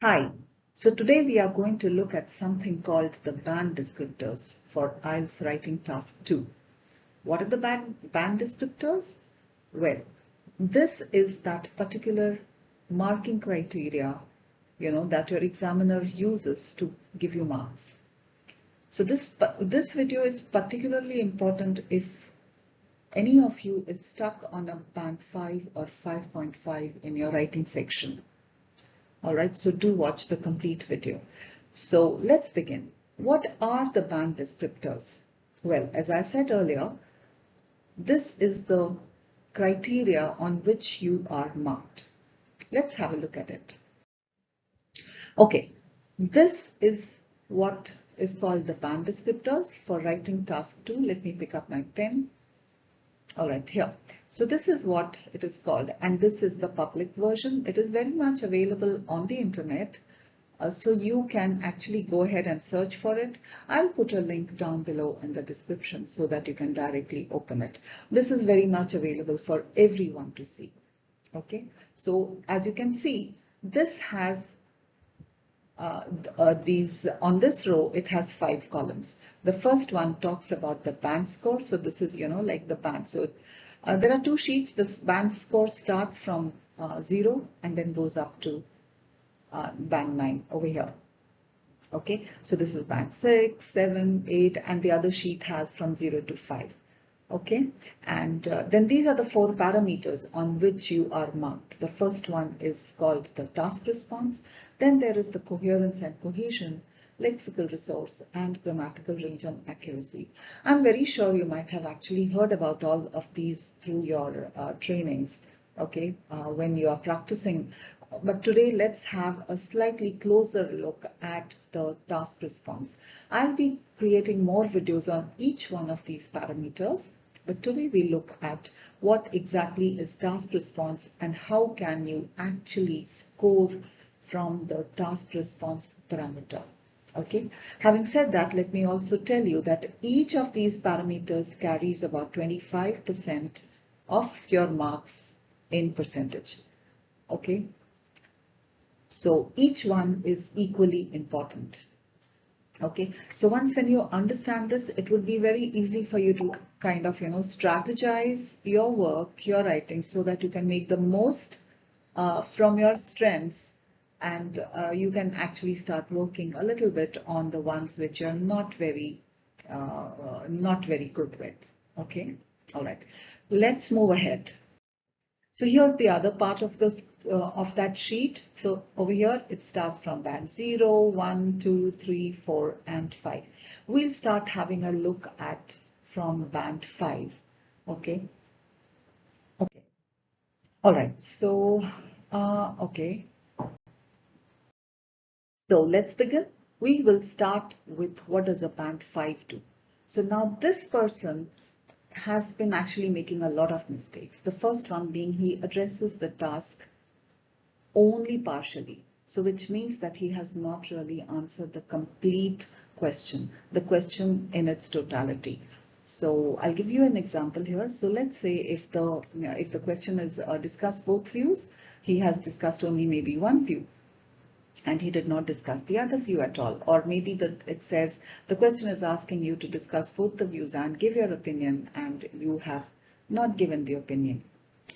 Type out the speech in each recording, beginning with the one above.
Hi, so today we are going to look at something called the band descriptors for IELTS writing task 2. What are the band descriptors? Well, this is that particular marking criteria, that your examiner uses to give you marks. So this video is particularly important if any of you is stuck on a band 5 or 5.5 in your writing section. All right, so do watch the complete video. So let's begin. What are the band descriptors? Well, as I said earlier, this is the criteria on which you are marked. Let's have a look at it. Okay, this is what is called the band descriptors for writing task 2. Let me pick up my pen. All right, here. So this is what it is called, and this is the public version. It is very much available on the internet, so you can actually go ahead and search for it. I'll put a link down below in the description so that you can directly open it. This is very much available for everyone to see. Okay, so as you can see, this has these on this row, it has 5 columns. The first one talks about the band score. So this is, like the band. So there are 2 sheets. This band score starts from 0 and then goes up to band 9 over here. Okay, so this is band 6, 7, 8, and the other sheet has from 0 to 5. Okay, and then these are the 4 parameters on which you are marked. The first one is called the task response. Then there is the coherence and cohesion, lexical resource, and grammatical range and accuracy. I'm very sure you might have actually heard about all of these through your trainings, okay, when you are practicing. But today let's have a slightly closer look at the task response. I'll be creating more videos on each one of these parameters. But today we look at what exactly is task response and how can you actually score from the task response parameter. Okay. Having said that, let me also tell you that each of these parameters carries about 25% of your marks in percentage. Okay. So each one is equally important. Okay, so once when you understand this, it would be very easy for you to kind of, strategize your work, your writing, so that you can make the most from your strengths, and you can actually start working a little bit on the ones which you're not very good with. Okay, all right, let's move ahead. So here's the other part of this of that sheet. So over here it starts from band 0, 1, 2, 3, 4, and 5. We'll start having a look at from band 5. Okay. Okay. All right. So okay. So let's begin. We will start with what does a band 5 do. So now this person has been actually making a lot of mistakes. The first one being he addresses the task only partially. So which means that he has not really answered the complete question, the question in its totality. So I'll give you an example here. So let's say if the question is discuss both views, he has discussed only maybe one view, and he did not discuss the other view at all. Or maybe it says the question is asking you to discuss both the views and give your opinion, and you have not given the opinion.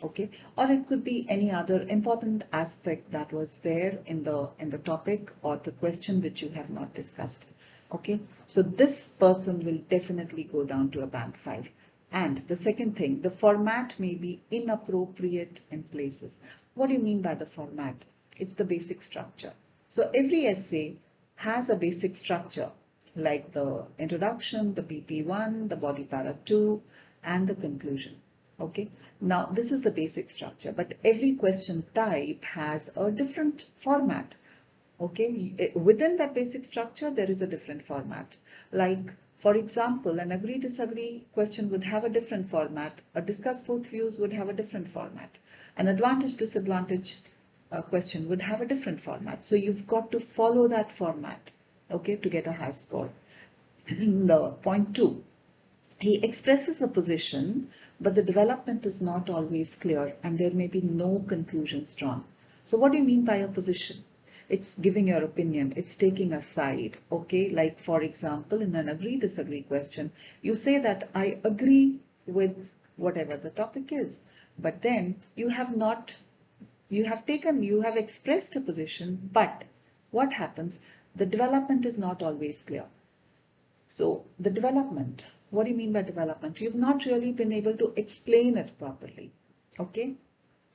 Okay, or it could be any other important aspect that was there in the topic or the question which you have not discussed. Okay, so this person will definitely go down to a band 5. And the second thing, the format may be inappropriate in places. What do you mean by the format? It's the basic structure. So every essay has a basic structure, like the introduction, the BP1, the body para 2, and the conclusion. Okay, now this is the basic structure, but every question type has a different format. Okay, within that basic structure, there is a different format. Like, for example, an agree-disagree question would have a different format. A discuss both views would have a different format. An advantage-disadvantage question would have a different format. So you've got to follow that format, okay, to get a high score. The point 2, he expresses a position, but the development is not always clear and there may be no conclusions drawn. So what do you mean by a position? it's giving your opinion, it's taking a side. Okay, like for example, in an agree-disagree question, you say that I agree with whatever the topic is, but then you have expressed a position, but what happens? The development is not always clear. So the development, what do you mean by development? You've not really been able to explain it properly. Okay.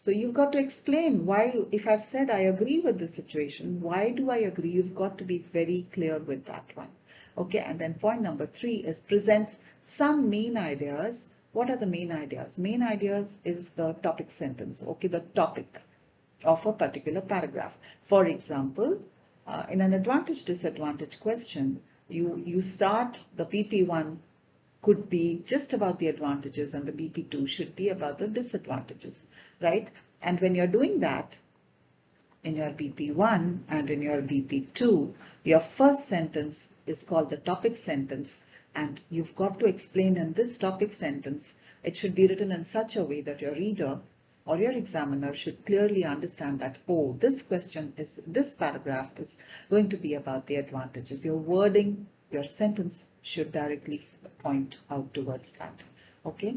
So you've got to explain why, if I've said I agree with the situation, why do I agree? You've got to be very clear with that one. Okay. And then point number 3 is presents some main ideas. What are the main ideas? Main ideas is the topic sentence. Okay. The topic of a particular paragraph. For example, in an advantage-disadvantage question, you start the BP1 could be just about the advantages and the BP2 should be about the disadvantages, right? And when you're doing that, in your BP1 and in your BP2, your first sentence is called the topic sentence, and you've got to explain in this topic sentence, it should be written in such a way that your reader or your examiner should clearly understand that, oh, this paragraph is going to be about the advantages. Your wording, your sentence should directly point out towards that. Okay.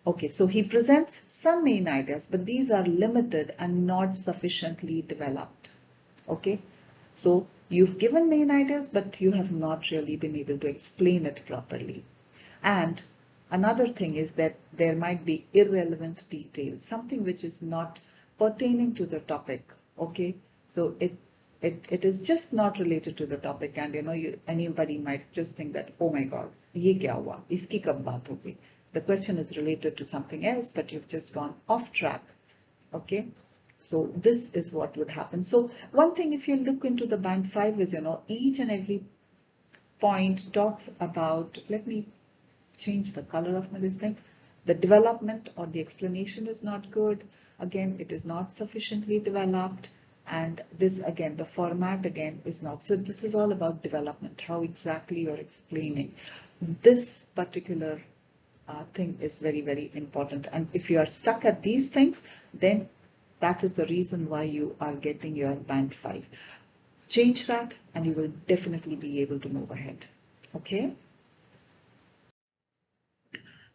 Okay, so he presents some main ideas, but these are limited and not sufficiently developed. Okay, so you've given main ideas, but you have not really been able to explain it properly. And another thing is that there might be irrelevant details, something which is not pertaining to the topic. Okay, so it is just not related to the topic, and anybody might just think that, oh my God, ye kya hua? Iski kab baat ho gayi? The question is related to something else, but you've just gone off track. Okay, so this is what would happen. So one thing, if you look into the band 5 is, each and every point talks about, let me change the color of my listing. The development or the explanation is not good. Again, it is not sufficiently developed. And this again, the format again is not. So this is all about development, how exactly you're explaining. This particular thing is very, very important. And if you are stuck at these things, then that is the reason why you are getting your band 5. Change that and you will definitely be able to move ahead. Okay.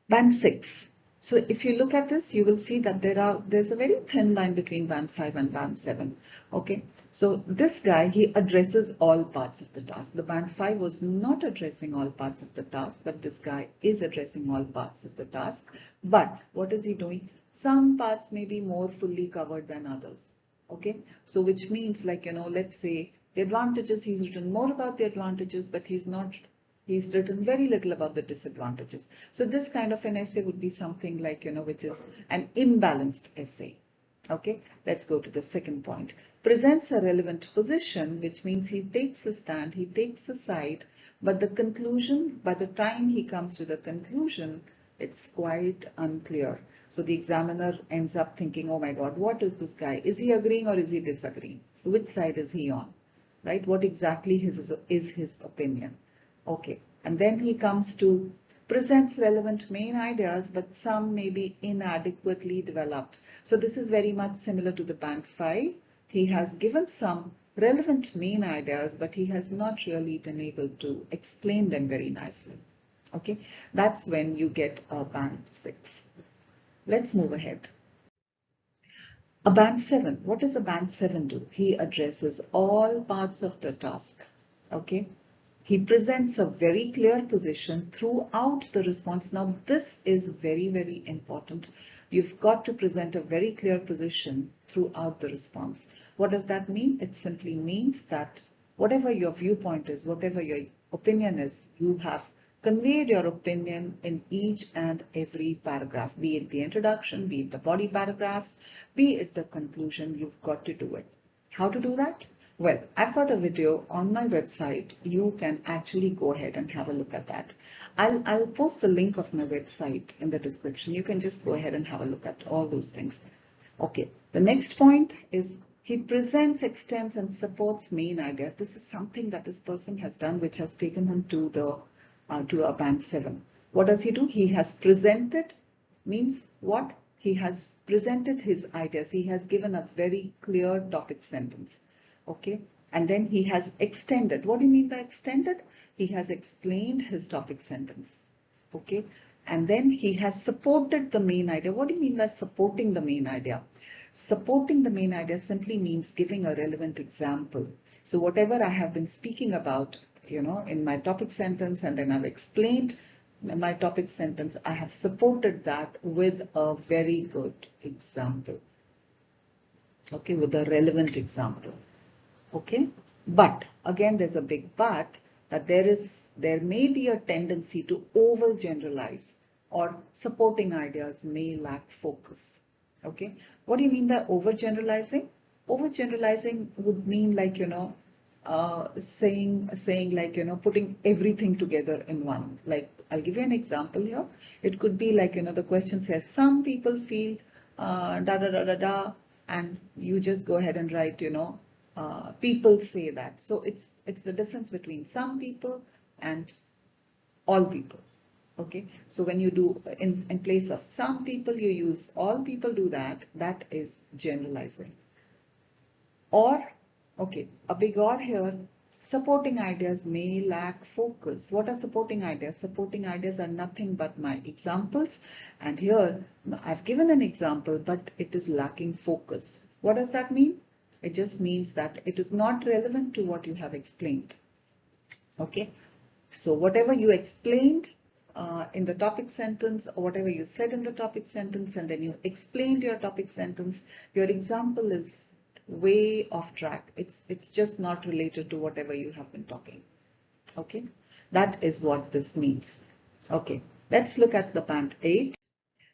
Band 6. So if you look at this, you will see that there's a very thin line between band 5 and band 7. Okay, so this guy, he addresses all parts of the task. The band 5 was not addressing all parts of the task, but this guy is addressing all parts of the task. But what is he doing? Some parts may be more fully covered than others. Okay, so which means, like, let's say the advantages, he's written more about the advantages, but he's written very little about the disadvantages. So this kind of an essay would be something like, which is an imbalanced essay. Okay, let's go to the second point. Presents a relevant position, which means he takes a stand, he takes a side, but the conclusion, by the time he comes to the conclusion, it's quite unclear. So the examiner ends up thinking, oh my God, what is this guy? Is he agreeing or is he disagreeing? Which side is he on? Right? What exactly is his opinion? Okay, and then he comes to presents relevant main ideas, but some may be inadequately developed. So this is very much similar to the band 5. He has given some relevant main ideas, but he has not really been able to explain them very nicely. Okay, that's when you get a band 6. Let's move ahead. A band 7. What does a band 7 do? He addresses all parts of the task. Okay. He presents a very clear position throughout the response. Now, this is very, very important. You've got to present a very clear position throughout the response. What does that mean? It simply means that whatever your viewpoint is, whatever your opinion is, you have conveyed your opinion in each and every paragraph, be it the introduction, be it the body paragraphs, be it the conclusion. You've got to do it. How to do that? Well, I've got a video on my website. You can actually go ahead and have a look at that. I'll post the link of my website in the description. You can just go ahead and have a look at all those things. Okay, the next point is he presents, extends, and supports main ideas. This is something that this person has done, which has taken him to a band 7. What does he do? He has presented, means what? He has presented his ideas. He has given a very clear topic sentence. Okay, and then he has extended. What do you mean by extended? He has explained his topic sentence. Okay, and then he has supported the main idea. What do you mean by supporting the main idea? Supporting the main idea simply means giving a relevant example. So whatever I have been speaking about, in my topic sentence, and then I've explained my topic sentence, I have supported that with a very good example. Okay, with a relevant example. Okay, but again, there's a big but, that there may be a tendency to overgeneralize, or supporting ideas may lack focus. Okay, what do you mean by overgeneralizing? Overgeneralizing would mean like, saying like, putting everything together in one. Like, I'll give you an example here. It could be like, the question says, some people feel da da da da da, and you just go ahead and write, people say that. So it's the difference between some people and all people. Okay, so when you do in place of some people, you use all people do that. That is generalizing. Or, okay, a big or here, supporting ideas may lack focus. What are supporting ideas? Supporting ideas are nothing but my examples. And here I've given an example, but it is lacking focus. What does that mean? It just means that it is not relevant to what you have explained. Okay, so whatever you explained in the topic sentence, or whatever you said in the topic sentence, and then you explained your topic sentence, your example is way off track. It's just not related to whatever you have been talking. Okay, that is what this means. Okay, let's look at the band 8.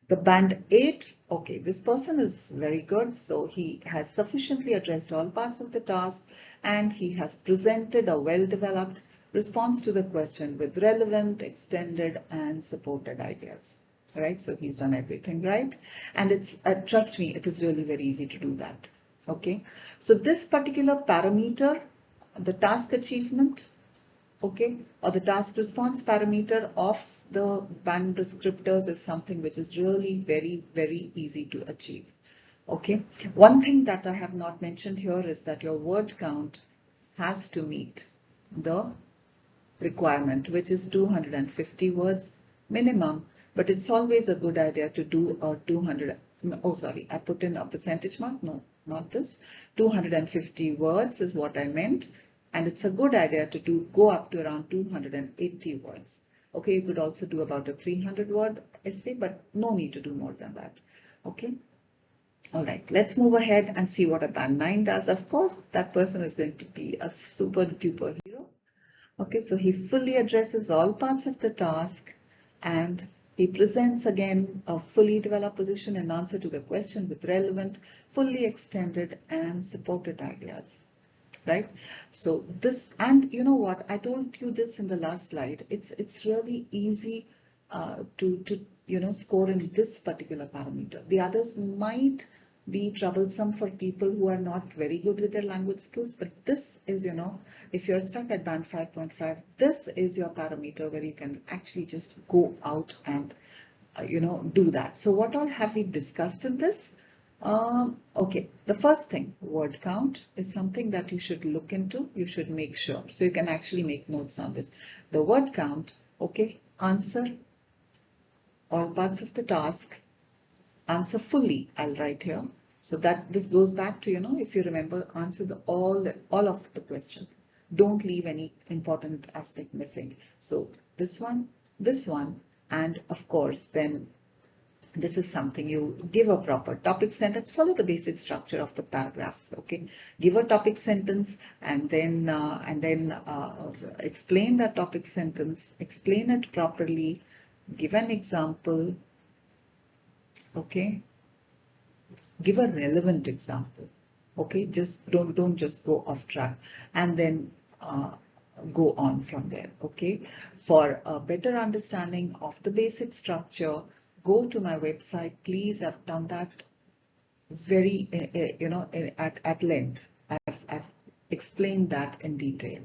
The band 8, okay, this person is very good. So he has sufficiently addressed all parts of the task, and he has presented a well-developed response to the question with relevant, extended, and supported ideas. Right, so he's done everything right, and it's trust me, it is really very easy to do that. Okay, so this particular parameter, the task achievement, okay, or the task response parameter of the band descriptors, is something which is really very, very easy to achieve. Okay, one thing that I have not mentioned here is that your word count has to meet the requirement, which is 250 words minimum, but it's always a good idea to do a 200, oh sorry, I put in a percentage mark, no, not this, 250 words is what I meant, and it's a good idea to go up to around 280 words. Okay, you could also do about a 300-word essay, but no need to do more than that. Okay. All right, let's move ahead and see what a band 9 does. Of course, that person is going to be a super duper hero. Okay, so he fully addresses all parts of the task, and he presents again a fully developed position in answer to the question with relevant, fully extended, and supported ideas. Right? So this, and you know what, I told you this in the last slide. It's really easy to score in this particular parameter. The others might be troublesome for people who are not very good with their language skills, but this is, if you're stuck at band 5.5, this is your parameter where you can actually just go out and do that. So what all have we discussed in this? Okay, the first thing, word count is something that you should look into. You should make sure. So you can actually make notes on this. The word count, okay, answer all parts of the task, answer fully, I'll write here. So that this goes back to, if you remember, answer all of the question. Don't leave any important aspect missing. So this one, and of course, then this is something you give a proper topic sentence, follow the basic structure of the paragraphs. Okay, give a topic sentence, and then explain that topic sentence, explain it properly, give an example. Okay, give a relevant example. Okay, just don't just go off track, and then go on from there. Okay, for a better understanding of the basic structure, go to my website, please. I've done that very, at length. I've explained that in detail.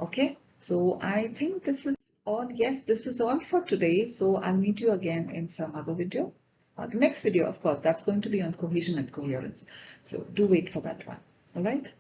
Okay, so I think this is all. Yes, this is all for today. So I'll meet you again in some other video. The next video, of course, that's going to be on cohesion and coherence. So do wait for that one. All right.